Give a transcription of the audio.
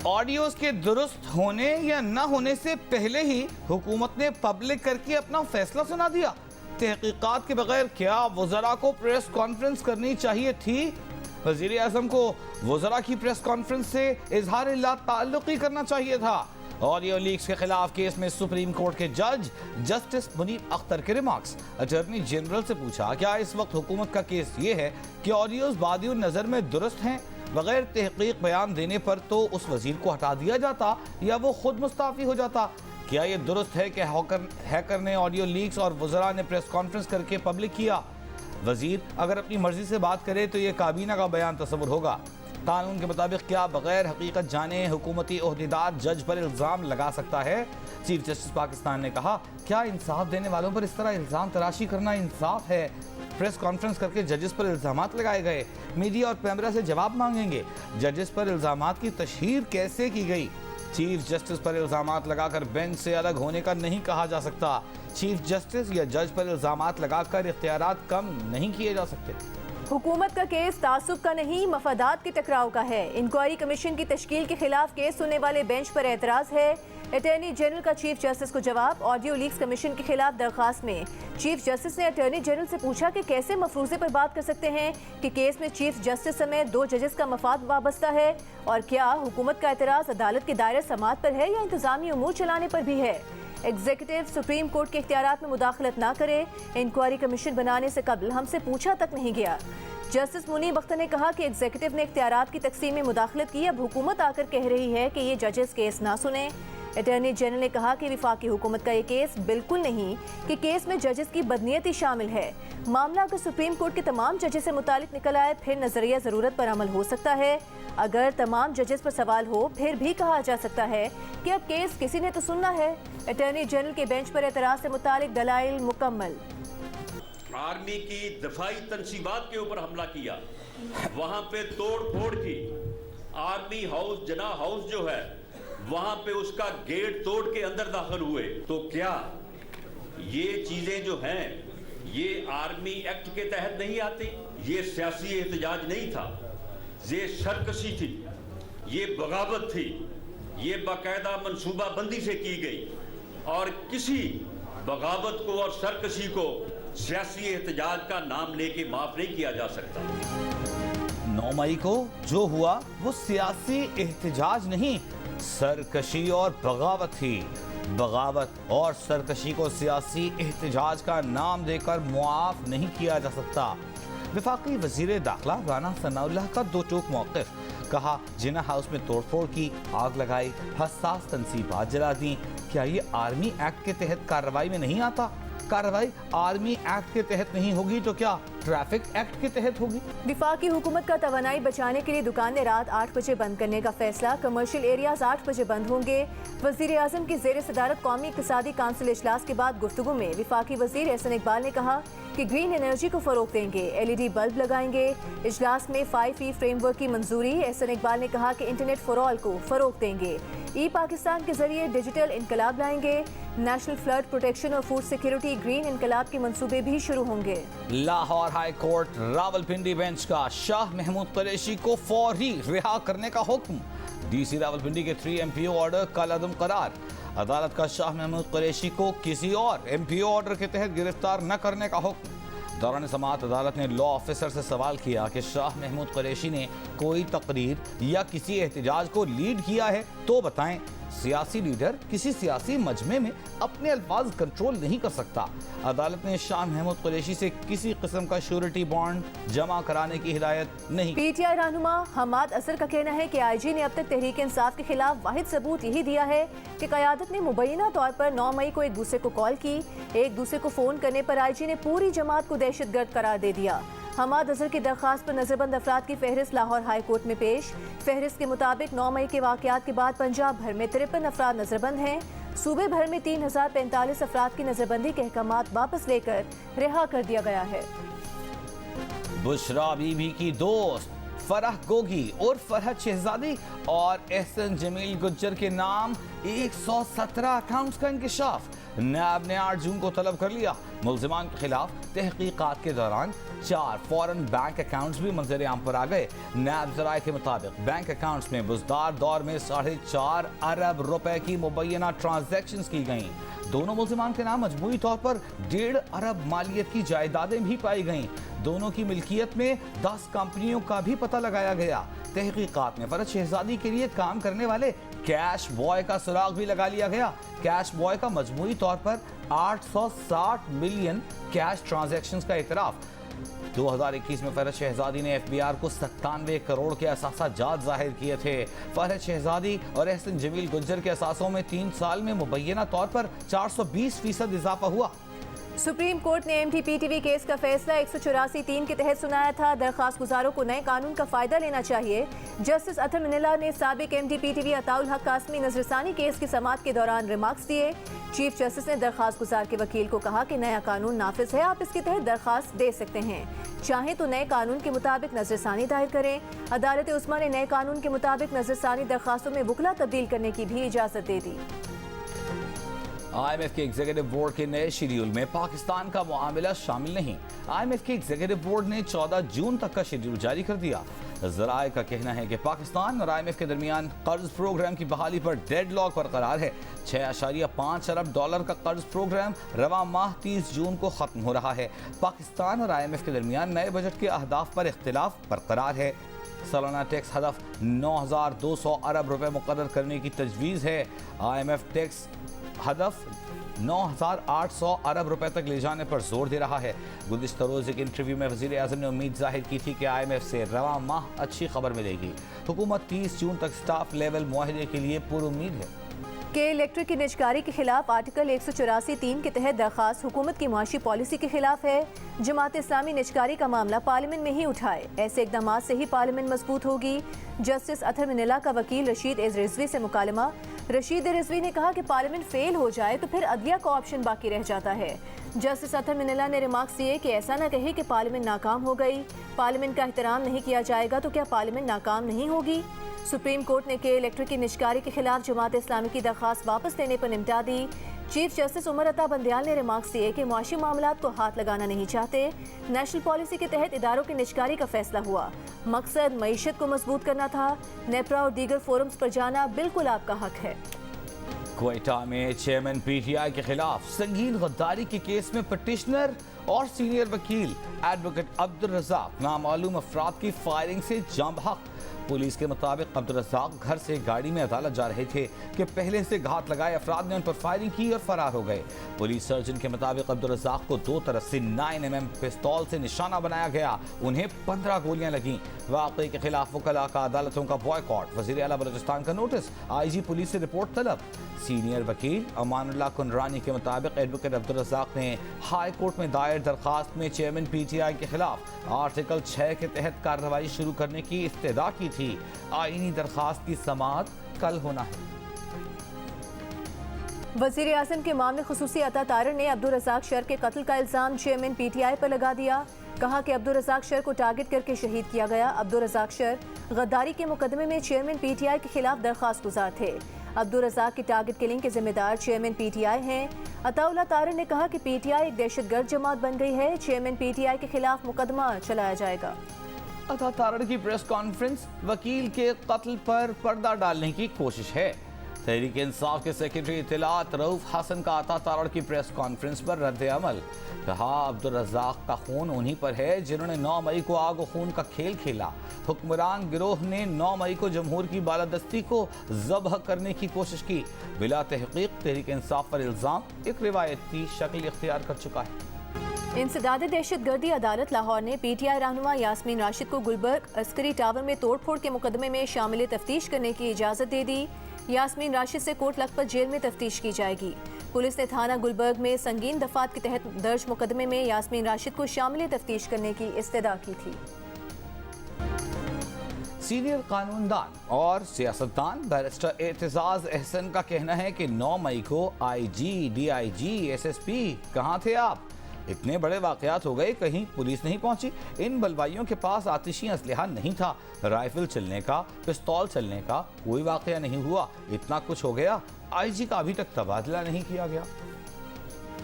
Audios کے درست ہونے یا نہ ہونے سے پہلے ہی حکومت نے پبلک کر کے اپنا فیصلہ سنا دیا۔ تحقیقات کے بغیر کیا وزراء کو پریس کانفرنس کرنی چاہیے تھی؟ وزیر اعظم کو وزراء کی پریس کانفرنس سے اظہار لا تعلقی کرنا چاہیے تھا۔ آڈیو لیکس کے خلاف کیس میں سپریم کورٹ کے جج جسٹس منیب اختر کے ریمارکس۔ اٹارنی جنرل سے پوچھا، کیا اس وقت حکومت کا کیس یہ ہے کہ آڈیوز بادی نظر میں درست ہیں؟ بغیر تحقیق بیان دینے پر تو اس وزیر کو ہٹا دیا جاتا یا وہ خود مستعفی ہو جاتا۔ کیا یہ درست ہے کہ ہیکر نے آڈیو لیکس اور وزراء نے پریس کانفرنس کر کے پبلک کیا؟ وزیر اگر اپنی مرضی سے بات کرے تو یہ کابینہ کا بیان تصور ہوگا۔ قانون کے مطابق کیا بغیر حقیقت جانے حکومتی عہدیدار جج پر الزام لگا سکتا ہے؟ چیف جسٹس پاکستان نے کہا، کیا انصاف دینے والوں پر اس طرح الزام تراشی کرنا انصاف ہے؟ پریس کانفرنس کر کے ججز پر الزامات لگائے گئے، میڈیا اور پیمرا سے جواب مانگیں گے۔ ججز پر الزامات کی تشہیر کیسے کی گئی؟ چیف جسٹس پر الزامات لگا کر بینچ سے الگ ہونے کا نہیں کہا جا سکتا۔ چیف جسٹس یا جج پر الزامات لگا کر اختیارات کم نہیں کیے جا سکتے۔ حکومت کا کیس تعصب کا نہیں، مفادات کے ٹکراؤ کا ہے۔ انکوائری کمیشن کی تشکیل کے خلاف کیس سننے والے بینچ پر اعتراض ہے۔ اٹارنی جنرل کا چیف جسٹس کو جواب۔ آڈیو لیکس کمیشن کے خلاف درخواست میں چیف جسٹس نے اٹارنی جنرل سے پوچھا کہ کیسے مفروضے پر بات کر سکتے ہیں کہ کیس میں چیف جسٹس سمیت 2 ججز کا مفاد وابستہ ہے، اور کیا حکومت کا اعتراض عدالت کے دائرہ سماعت پر ہے یا انتظامی امور چلانے پر بھی ہے؟ ایگزیکٹو سپریم کورٹ کے اختیارات میں مداخلت نہ کرے، انکوائری کمیشن بنانے سے قبل ہم سے پوچھا تک نہیں گیا۔ جسٹس منیب اختر نے کہا کہ ایگزیکٹو نے اختیارات کی تقسیم میں مداخلت کی، اب حکومت آ کر کہہ رہی ہے کہ یہ ججز کیس نہ سنیں۔ اٹارنی جنرل نے کہا کہ وفاقی حکومت کا یہ کیس بالکل نہیں کہ کیس میں ججز کی بدنیتی شامل ہے۔ معاملہ اگر سپریم کورٹ کے تمام ججز سے متعلق نکل آئے پھر نظریہ ضرورت پر عمل ہو سکتا ہے۔ اگر تمام ججز پر سوال ہو پھر بھی کہا جا سکتا ہے کہ اب کیس کسی نے تو سننا ہے۔ اٹارنی جنرل کے بینچ پر اعتراض سے متعلق دلائل مکمل۔ آرمی کی دفاعی تنصیبات کے اوپر حملہ کیا، وہاں پہ توڑ پھوڑ کی، آرمی ہاؤس جناح ہاؤس جو ہے وہاں پہ اس کا گیٹ توڑ کے اندر داخل ہوئے، تو کیا یہ چیزیں جو ہیں یہ آرمی ایکٹ کے تحت نہیں آتی؟ یہ سیاسی احتجاج نہیں تھا، یہ سرکشی تھی، یہ بغاوت تھی، یہ باقاعدہ منصوبہ بندی سے کی گئی، اور کسی بغاوت کو اور سرکشی کو سیاسی احتجاج کا نام لے کے معاف نہیں کیا جا سکتا۔ 9 مئی کو جو ہوا وہ سیاسی احتجاج نہیں، سرکشی اور بغاوت تھی۔ بغاوت اور سرکشی کو سیاسی احتجاج کا نام دے کر معاف نہیں کیا جا سکتا۔ وفاقی وزیر داخلہ رانا ثناء اللہ کا 2 ٹوک موقف، کہا جناح ہاؤس میں توڑ پھوڑ کی، آگ لگائی، حساس تنصیبات جلا دیں۔ کیا یہ آرمی ایکٹ کے تحت کارروائی میں نہیں آتا؟ کارروائی آرمی ایکٹ کے تحت نہیں ہوگی تو کیا ٹریفک ایکٹ کے تحت ہوگی؟ وفاقی حکومت کا توانائی بچانے کے لیے دکانیں رات 8 بجے بند کرنے کا فیصلہ، کمرشل ایریاز 8 بجے بند ہوں گے۔ وزیر اعظم کی زیر صدارت قومی اقتصادی کونسل اجلاس کے بعد گفتگو میں وفاقی وزیر احسن اقبال نے کہا کہ گرین انرجی کو فروغ دیں گے، LED بلب لگائیں گے۔ اجلاس میں 5E فریم ورک کی منظوری، احسن اقبال نے کہا کہ انٹرنیٹ فار آل کو فروغ دیں گے، ای پاکستان کے ذریعے ڈیجیٹل انقلاب لائیں گے، نیشنل فلڈ پروٹیکشن اور فوڈ سیکیورٹی گرین انقلاب کے منصوبے بھی شروع ہوں گے۔ Lahore high court Rawalpindi bench کا شاہ محمود قریشی کو فوری رہا کرنے کا حکم، ڈی سی راولپنڈی کے 3 MPO آرڈر کالعدم قرار۔ عدالت کا شاہ محمود قریشی کو کسی اور MPO آرڈر کے تحت گرفتار نہ کرنے کا حکم۔ دوران سماعت عدالت نے لا آفیسر سے سوال کیا کہ شاہ محمود قریشی نے کوئی تقریر یا کسی احتجاج کو لیڈ کیا ہے تو بتائیں۔ سیاسی لیڈر کسی سیاسی مجمع میں اپنے الفاظ کنٹرول نہیں کر سکتا۔ عدالت نے شاہ محمود قریشی سے کسی قسم کا شیورٹی بانڈ جمع کرانے کی ہدایت نہیں۔ PTI رہنما حماد اظہر کا کہنا ہے کہ IG نے اب تک تحریک انصاف کے خلاف واحد ثبوت یہی دیا ہے کہ قیادت نے مبینہ طور پر 9 مئی کو ایک دوسرے کو کال کی، ایک دوسرے کو فون کرنے پر IG نے پوری جماعت کو دہشت گرد قرار دے دیا۔ حماد اظہر کی درخواست پر نظربند افراد کی فہرست لاہور ہائی کورٹ میں پیش۔ فہرست کے مطابق 9 مئی کے واقعات کے بعد پنجاب بھر میں 53 افراد نظربند ہیں۔ صوبے بھر میں 3045 افراد کی نظربندی کے احکامات واپس لے کر رہا کر دیا گیا ہے۔ بشرا بی بی کی دوست فرح گوگی اور فرحت شہزادی اور احسن جمیل گجر کے نام 117 اکاؤنٹس کا انکشاف۔ نیب نے 8 جون کو طلب کر لیا۔ ملزمان کے خلاف تحقیقات کے دوران 4 فورن بینک اکاؤنٹس بھی منظر عام پر آ گئے۔ نیب ذرائع کے مطابق بینک اکاؤنٹس میں بزدار دور میں 4.5 ارب روپے کی مبینہ ٹرانزیکشنز کی گئیں۔ دونوں ملزمان کے نام مجموعی طور پر 1.5 ارب مالیت کی جائیدادیں بھی پائی گئیں۔ دونوں کی ملکیت میں 10 کمپنیوں کا بھی پتہ لگایا گیا۔ تحقیقات میں فرحت شہزادی کے لیے کام کرنے والے کیش بوائے کا سراغ بھی لگا لیا گیا۔ کیش بوائے کا مجموعی طور پر 860 ملین کیش ٹرانزیکشنز کا اعتراف۔ 2021 میں فرحت شہزادی نے FBI کو 97 کروڑ کے اثاثہ جات ظاہر کیے تھے۔ فرحت شہزادی اور احسن جمیل گجر کے اثاثوں میں 3 سال میں مبینہ طور پر 420% اضافہ ہوا۔ سپریم کورٹ نے MTPTV کیس کا فیصلہ 184(3) کے تحت سنایا تھا۔ درخواست گزاروں کو نئے قانون کا فائدہ لینا چاہیے۔ جسٹس اطہر منیلا نے سابق MTPTV عطاء الحق قاسمی نظر ثانی کیس کی سماعت کے دوران ریمارکس دیے۔ چیف جسٹس نے درخواست گزار کے وکیل کو کہا کہ نیا قانون نافذ ہے، آپ اس کے تحت درخواست دے سکتے ہیں، چاہیں تو نئے قانون کے مطابق نظر ثانی دائر کریں۔ عدالت عظمیٰ نے نئے قانون کے مطابق نظر ثانی درخواستوں میں وکلا تبدیل کرنے کی بھی اجازت دے دی۔ IMF کے ایگزیکٹو بورڈ کے نئے شیڈیول میں پاکستان کا معاملہ شامل نہیں۔ IMF کے ایگزیکٹو بورڈ نے 14 جون تک کا شیڈیول جاری کر دیا۔ ذرائع کا کہنا ہے کہ پاکستان اور IMF کے درمیان قرض پروگرام کی بحالی پر ڈیڈ لاک برقرار ہے۔ 6.5 ارب ڈالر کا قرض پروگرام رواں ماہ 30 جون کو ختم ہو رہا ہے۔ پاکستان اور IMF کے درمیان نئے بجٹ کے اہداف پر اختلاف برقرار ہے۔ سالانہ ٹیکس ہدف 9,200 ارب روپے مقرر کرنے کی تجویز ہے۔ IMF ٹیکس ہدف 9,800 ارب روپے تک لے جانے پر زور دے رہا ہے۔ گزشتہ روز ایک انٹرویو میں وزیر اعظم نے امید ظاہر کی تھی کہ IMF سے رواں ماہ اچھی خبر ملے گی۔ حکومت 30 جون تک سٹاف لیول معاہدے کے لیے پر امید ہے۔ کہ الیکٹرک کی نجکاری کے خلاف آرٹیکل 184(3) کے تحت درخواست حکومت کی معاشی پالیسی کے خلاف ہے۔ جماعت اسلامی نجکاری کا معاملہ پارلیمنٹ میں ہی اٹھائے، ایسے اقدامات سے ہی پارلیمنٹ مضبوط ہوگی۔ جسٹس اطہر منیلا کا وکیل رشید رضوی سے مکالمہ۔ رشید رضوی نے کہا کہ پارلیمنٹ فیل ہو جائے تو پھر عدلیہ کا آپشن باقی رہ جاتا ہے۔ جسٹس اطہر منیلا نے ریمارکس دیے کہ ایسا نہ کہے کہ پارلیمنٹ ناکام ہو گئی، پارلیمنٹ کا احترام نہیں کیا جائے گا تو کیا پارلیمنٹ ناکام نہیں ہوگی؟ سپریم کورٹ نے کہ الیکٹرک کی نجکاری کے خلاف جماعت اسلامی کی درخواست واپس لینے پر نمٹا دی۔ چیف جسٹس عمر عطا بندیال نے ریمارکس دیے کہ معاشی معاملات کو ہاتھ لگانا نہیں چاہتے۔ نیشنل پالیسی کے تحت اداروں کی نجکاری کا فیصلہ ہوا، مقصد معیشت کو مضبوط کرنا تھا۔ نیپرا اور دیگر فورمز پر جانا بالکل آپ کا حق ہے۔ کوئٹہ میں چیئرمین PTI کے خلاف سنگین غداری کے کیس میں پٹیشنر اور سینئر وکیل ایڈوکیٹ عبدالرزاق نامعلوم افراد کی فائرنگ سے جاں بحق۔ پولیس کے مطابق عبدالرزاق گھر سے گاڑی میں عدالت جا رہے تھے کہ پہلے سے گھات لگائے افراد نے ان پر فائرنگ کی اور فرار ہو گئے۔ پولیس سرجن کے مطابق عبدالرزاق کو 2 طرف سے 9mm پستول سے نشانہ بنایا گیا، انہیں 15 گولیاں لگیں۔ واقعے کے خلاف وکلاء کا عدالتوں کا بوائیکاٹ، وزیر اعلیٰ بلوچستان کا نوٹس، IG پولیس سے رپورٹ طلب۔ سینئر وکیل امان اللہ کنرانی کے مطابق ایڈوکیٹ عبدالرزاق نے ہائی کورٹ میں دائر درخواست میں چیئرمین PTI کے خلاف آرٹیکل 6 کے تحت کارروائی شروع کرنے کی استدعا کی تھی۔ آئینی درخواست کی سماعت کل ہونا ہے۔ وزیر اعظم کے معاملے خصوصی عطا طارر نے عبدالرزاق شر کے قتل کا الزام چیئرمین PTI پر لگا دیا۔ کہا کہ عبدالرزاق شر کو ٹارگٹ کر کے شہید کیا گیا۔ عبدالرزاق شر غداری کے مقدمے میں چیئرمین PTI کے خلاف درخواست گزار تھے۔ عبدالرزاق کی ٹارگٹ کلنگ کے ذمہ دار چیئرمین PTI ہیں۔ عطا اللہ طارر نے کہا کہ PTI ایک دہشت گرد جماعت بن گئی ہے، چیئرمین PTI کے خلاف مقدمہ چلایا جائے گا۔ عطا طارر کی پریس کانفرنس وکیل کے قتل پر پردہ ڈالنے کی کوشش ہے۔ تحریک انصاف کے سیکرٹری اطلاعات رؤوف حسن کا عطا طارر کی پریس کانفرنس پر رد عمل۔ کہا عبدالرزاق کا خون انہی پر ہے جنہوں نے 9 مئی کو آگ و خون کا کھیل کھیلا۔ حکمران گروہ نے 9 مئی کو جمہور کی بالادستی کو ذبح کرنے کی کوشش کی۔ بلا تحقیق تحریک انصاف پر الزام ایک روایتی شکل اختیار کر چکا ہے۔ انسداد دہشت گردی عدالت لاہور نے PTI رہنما یاسمین راشد کو گلبرگ عسکری ٹاور میں توڑ پھوڑ کے مقدمے میں شامل تفتیش کرنے کی اجازت دے دی۔ یاسمین راشد سے کوٹ لکھپت جیل میں تفتیش کی جائے گی۔ پولیس نے تھانہ گلبرگ میں سنگین دفعات کے تحت درج مقدمے میں یاسمین راشد کو شامل تفتیش کرنے کی استدعا کی تھی۔ سینئر قانوندان اور سیاستدان بیرسٹر اعتزاز احسن کا کہنا ہے کہ 9 مئی کو IG, DIG, SSP کہاں تھے آپ؟ اتنے بڑے واقعات ہو گئے، کہیں پولیس نہیں پہنچی۔ ان بلوائیوں کے پاس آتشی اسلحہ نہیں تھا، رائفل چلنے کا، پستول چلنے کا کوئی واقعہ نہیں ہوا۔ اتنا کچھ ہو گیا، IG کا ابھی تک تبادلہ نہیں کیا گیا۔